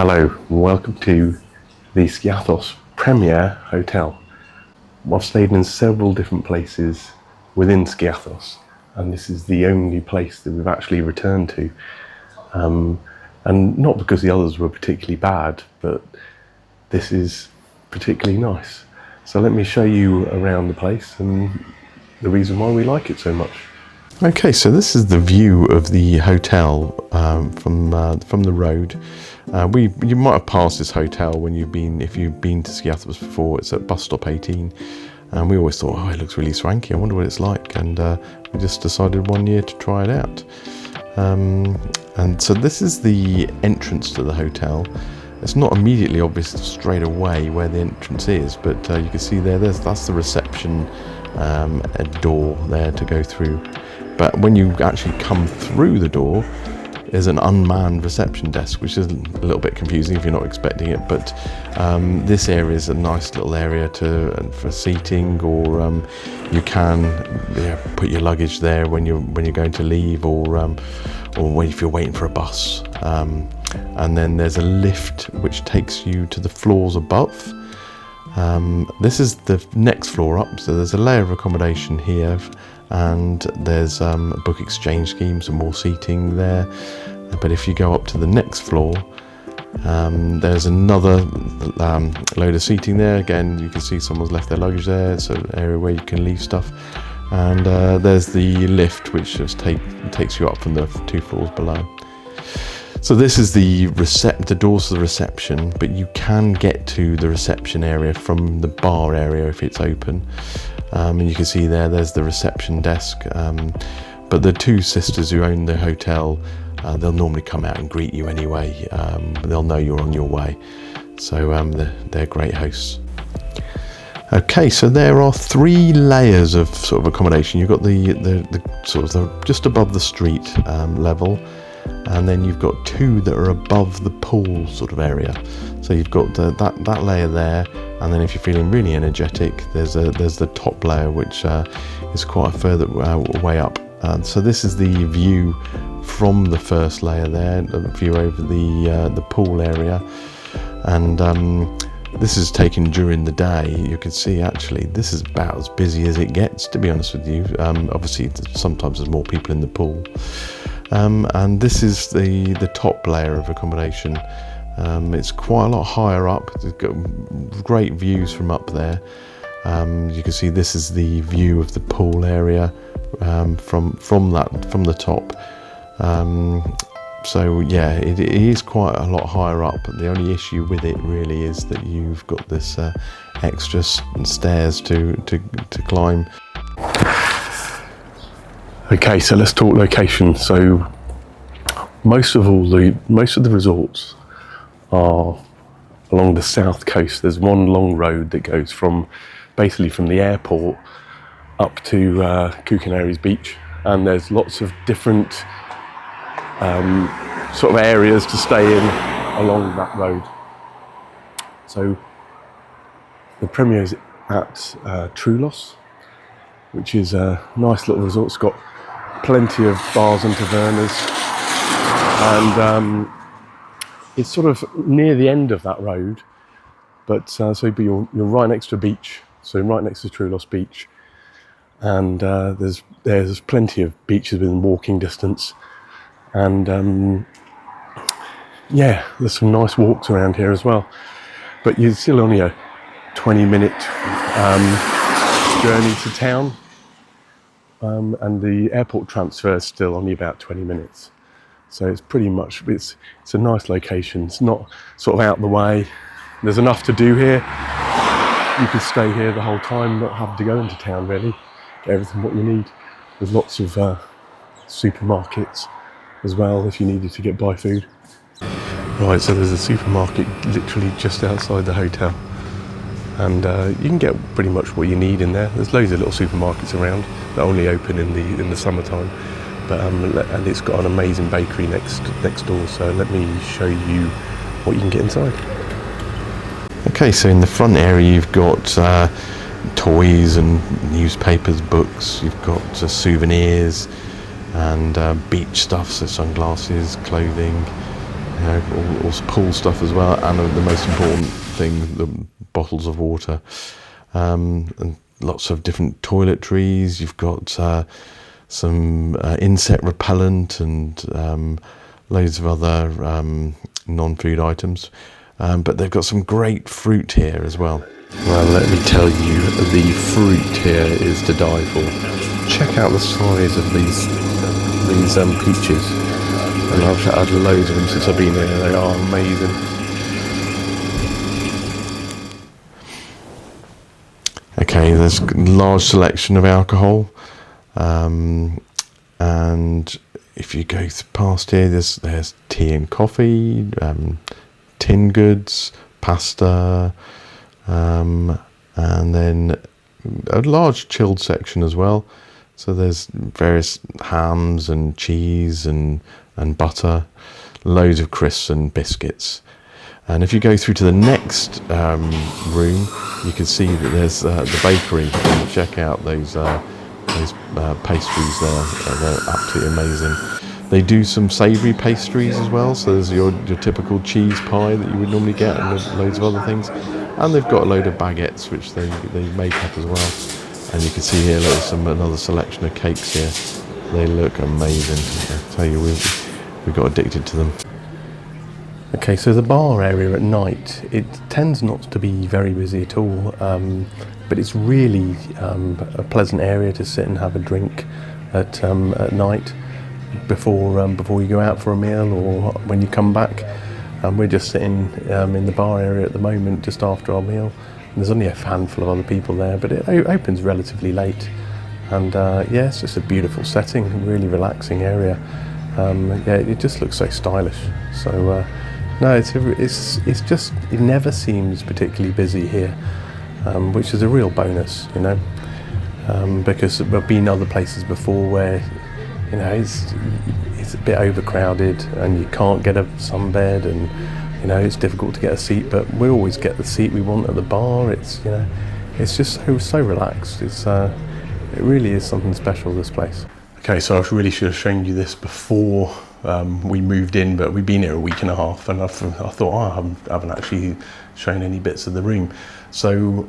Hello, and welcome to the Skiathos Premier Hotel. I've stayed in several different places within Skiathos, and this is the only place that we've actually returned to. And not because the others were particularly bad, but this is particularly nice. So let me show you around the place and the reason why we like it so much. Okay, so this is the view of the hotel from the road. You might have passed this hotel if you've been to Skiathos before. It's at bus stop 18, and we always thought, oh, it looks really swanky. I wonder what it's like, and we just decided one year to try it out. And so this is the entrance to the hotel. It's not immediately obvious straight away where the entrance is, but you can see that's the reception a door there to go through. But when you actually come through the door, there's an unmanned reception desk, which is a little bit confusing if you're not expecting it. But this area is a nice little area for seating, or you can put your luggage there when you're going to leave, or if you're waiting for a bus. And then there's a lift which takes you to the floors above. This is the next floor up, so there's a layer of accommodation here, and there's book exchange schemes and more seating there. But if you go up to the next floor, there's another load of seating there. Again, you can see someone's left their luggage there. It's an area where you can leave stuff. And there's the lift, which just takes you up from the 2 floors below. So this is the doors to the reception, but you can get to the reception area from the bar area if it's open. And you can see there's the reception desk. But the 2 sisters who own the hotel, they'll normally come out and greet you anyway. They'll know you're on your way. So they're great hosts. Okay, so there are 3 layers of sort of accommodation. You've got the sort of just above the street level. And then you've got 2 that are above the pool sort of area. So you've got that layer there, and then if you're feeling really energetic, there's the top layer, which is quite a further way up. So this is the view from the first layer there, the view over the pool area, and this is taken during the day. You can see actually this is about as busy as it gets, to be honest with you. Obviously sometimes there's more people in the pool. And this is the top layer of accommodation. It's quite a lot higher up. It's got great views from up there. You can see this is the view of the pool area from the top. So yeah, it is quite a lot higher up. The only issue with it really is that you've got this extra stairs to climb. Okay, so let's talk location. So most of the resorts are along the south coast. There's one long road that goes basically from the airport up to Kukanaries Beach, and there's lots of different sort of areas to stay in along that road. So the Premier is at Troulos, which is a nice little resort. It's got plenty of bars and tavernas, and it's sort of near the end of that road, but you're right next to a beach, so right next to Troulos Beach, and there's plenty of beaches within walking distance, and there's some nice walks around here as well, but you're still only a 20-minute journey to town. And the airport transfer is still only about 20 minutes. So it's pretty much, it's a nice location. It's not sort of out the way. There's enough to do here. You could stay here the whole time, not having to go into town really. Get everything what you need. There's lots of supermarkets as well if you needed to buy food. Right, so there's a supermarket literally just outside the hotel. And you can get pretty much what you need in there. There's loads of little supermarkets around that only open in the summertime, but and it's got an amazing bakery next door. So let me show you what you can get inside. Okay, so in the front area you've got toys and newspapers, books. You've got souvenirs and beach stuff, so sunglasses, clothing. all pool stuff as well, and the most important thing, the bottles of water, and lots of different toiletries. You've got some insect repellent and loads of other non-food items, but they've got some great fruit here as well. Well, let me tell you, the fruit here is to die for. Check out the size of these peaches. And I've had loads of them since I've been here. They are amazing. Okay, there's a large selection of alcohol, and if you go past here, there's tea and coffee, tin goods, pasta, and then a large chilled section as well. So there's various hams and cheese and butter, loads of crisps and biscuits. And if you go through to the next room, you can see that there's the bakery. And check out those pastries there. They're absolutely amazing. They do some savoury pastries as well. So there's your typical cheese pie that you would normally get, and there's loads of other things. And they've got a load of baguettes which they make up as well. And you can see here there's another selection of cakes here. They look amazing. I tell you, we got addicted to them. Okay, so the bar area at night, it tends not to be very busy at all, but it's really a pleasant area to sit and have a drink at night before you go out for a meal or when you come back. We're just sitting in the bar area at the moment, just after our meal. There's only a handful of other people there, but it opens relatively late. And yeah, it's just a beautiful setting, really relaxing area. Yeah, it just looks so stylish. So no, it never seems particularly busy here, which is a real bonus, you know, because I've been other places before where, you know, it's a bit overcrowded and you can't get a sunbed, and you know, it's difficult to get a seat, but we always get the seat we want at the bar. It's, you know, it's just so relaxed. It really is something special, this place. Okay, so I really should have shown you this before we moved in, but we've been here a week and a half, and I thought, I haven't actually shown any bits of the room. So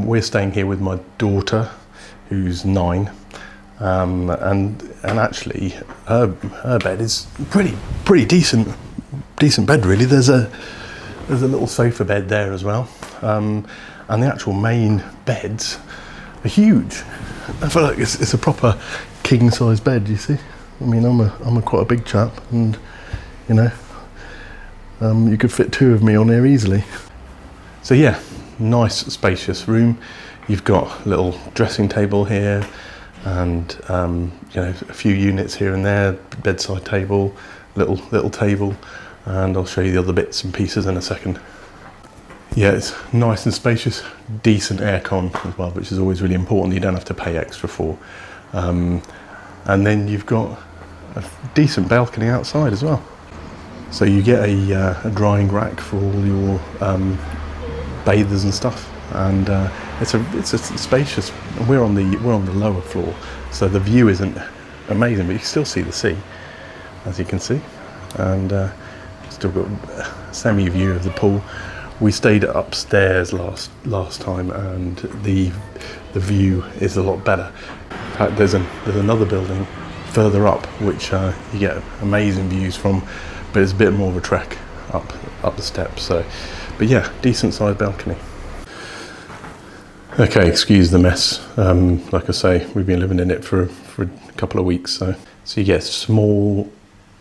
we're staying here with my daughter, who's 9, and actually her bed is pretty decent bed, really. There's a little sofa bed there as well, and the actual main beds are huge. I feel like it's a proper king size bed, you see. I mean, I'm quite a big chap, and you know, you could fit 2 of me on here easily. So yeah, nice spacious room. You've got a little dressing table here, and you know, a few units here and there, bedside table, little table, and I'll show you the other bits and pieces in a second. Yeah, it's nice and spacious, decent aircon as well, which is always really important. You don't have to pay extra for. And then you've got a decent balcony outside as well. So you get a drying rack for all your bathers and stuff, and it's a spacious. We're on the lower floor, so the view isn't amazing, but you can still see the sea, as you can see, and still got a semi view of the pool. We stayed upstairs last time, and the view is a lot better. In fact, there's another building further up which you get amazing views from, but it's a bit more of a trek up the steps. So, but yeah, decent sized balcony. Okay, excuse the mess. Like I say, we've been living in it for a couple of weeks, so you get a small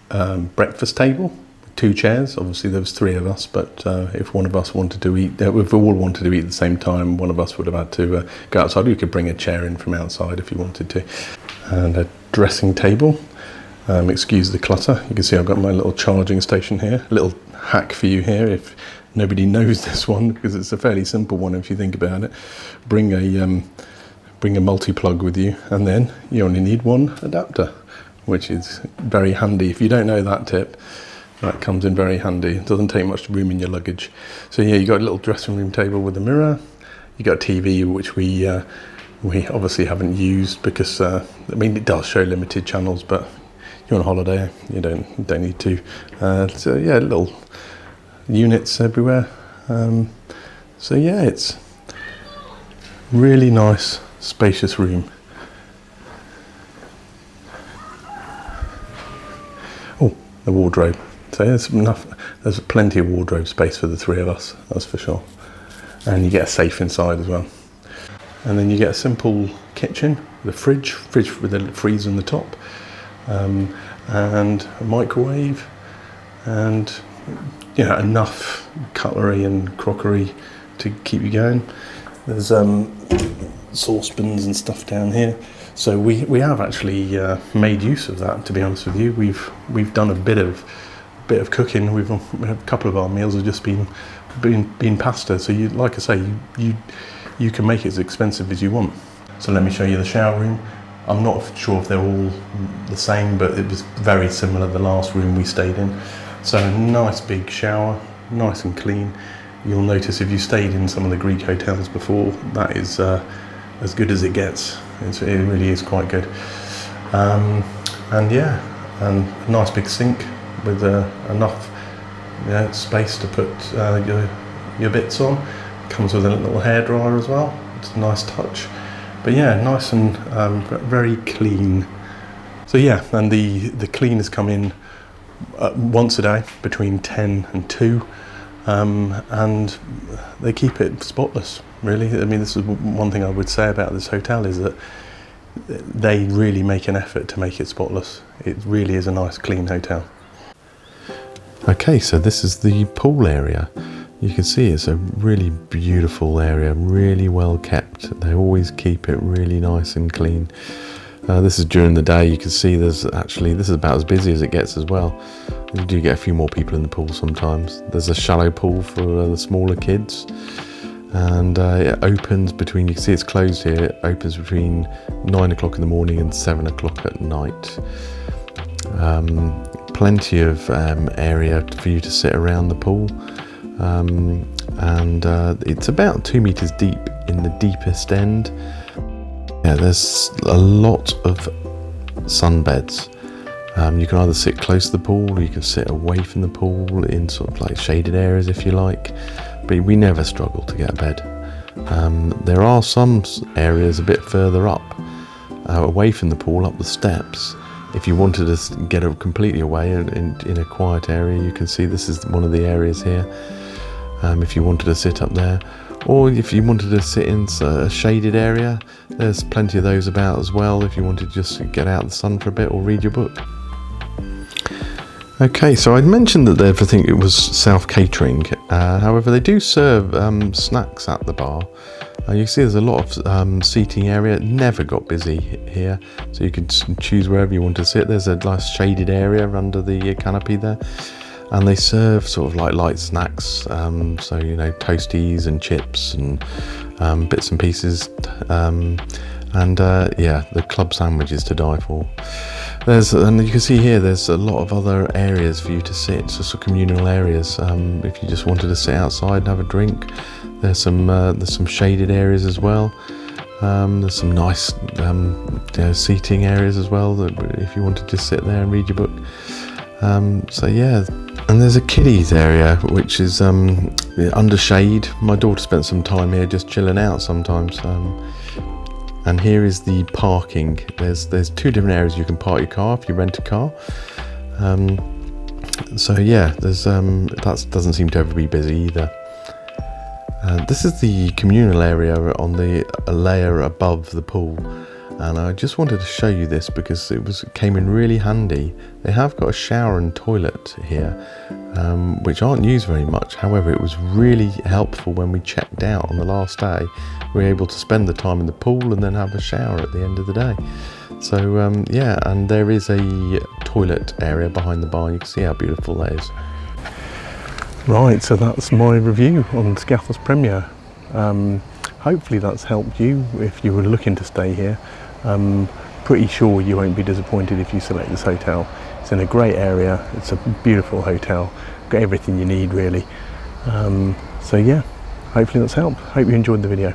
breakfast table. 2 chairs. Obviously there was 3 of us, but if one of us wanted to eat, if we all wanted to eat at the same time, one of us would have had to go outside. You could bring a chair in from outside if you wanted to. And a dressing table. Excuse the clutter. You can see I've got my little charging station here. A little hack for you here if nobody knows this one, because it's a fairly simple one if you think about it. Bring a multi-plug with you, and then you only need 1 adapter, which is very handy. If you don't know that tip, that comes in very handy. It doesn't take much room in your luggage. So yeah, you got a little dressing room table with a mirror. You got a TV, which we obviously haven't used because I mean, it does show limited channels, but you're on holiday, you don't need to. So yeah, little units everywhere. So yeah, it's really nice, spacious room. Oh, the wardrobe. So there's plenty of wardrobe space for the three of us, that's for sure. And you get a safe inside as well. And then you get a simple kitchen, the fridge with a freezer on the top, and a microwave, and enough cutlery and crockery to keep you going. There's saucepans and stuff down here. So we have actually made use of that, to be honest with you. We've done a bit of cooking. A couple of our meals have just been pasta. So like I say, you can make it as expensive as you want. So let me show you the shower room. I'm not sure if they're all the same, but it was very similar the last room we stayed in. So a nice big shower, nice and clean. You'll notice if you stayed in some of the Greek hotels before, that is as good as it gets. It really is quite good. And a nice big sink with enough space to put your bits on. Comes with a little hairdryer as well. It's a nice touch. But yeah, nice and very clean. So yeah, and the cleaners come in once a day between 10 and 2, and they keep it spotless, really. I mean, this is one thing I would say about this hotel, is that they really make an effort to make it spotless. It really is a nice, clean hotel. Okay, so this is the pool area. You can see it's a really beautiful area, really well kept. They always keep it really nice and clean. This is during the day. You can see this is about as busy as it gets as well. You do get a few more people in the pool sometimes. There's a shallow pool for the smaller kids, and it opens between, you can see it's closed here, it opens between 9 o'clock in the morning and 7 o'clock at night. Plenty of area for you to sit around the pool. And it's about 2 meters deep in the deepest end. Yeah, there's a lot of sunbeds. You can either sit close to the pool, or you can sit away from the pool in sort of like shaded areas if you like, but we never struggle to get a bed. There are some areas a bit further up, away from the pool, up the steps. If you wanted to get completely away in a quiet area, you can see this is one of the areas here. If you wanted to sit up there, or if you wanted to sit in a shaded area, there's plenty of those about as well, if you wanted to just get out of the sun for a bit or read your book. Okay, so I'd mentioned that I think it was self-catering. However, they do serve snacks at the bar. You can see there's a lot of seating area. It never got busy here, so you can choose wherever you want to sit. There's a nice shaded area under the canopy there. And they serve sort of like light snacks, so toasties and chips and bits and pieces, and the club sandwiches to die for. And you can see here there's a lot of other areas for you to sit, so communal areas. If you just wanted to sit outside and have a drink, there's some shaded areas as well. There's some nice seating areas as well, if you wanted to sit there and read your book. So yeah. And there's a kiddies area, which is under shade. My daughter spent some time here just chilling out sometimes. And here is the parking. There's 2 different areas you can park your car if you rent a car. So yeah, that doesn't seem to ever be busy either. This is the communal area on the layer above the pool. And I just wanted to show you this because it came in really handy. They have got a shower and toilet here, which aren't used very much. However, it was really helpful when we checked out on the last day. We were able to spend the time in the pool and then have a shower at the end of the day. So and there is a toilet area behind the bar. You can see how beautiful that is. Right, so that's my review on Skiathos Premier. Hopefully that's helped you if you were looking to stay here. Pretty sure you won't be disappointed if you select this hotel. It's in a great area, it's a beautiful hotel, got everything you need really. So yeah, hopefully that's helped. Hope you enjoyed the video.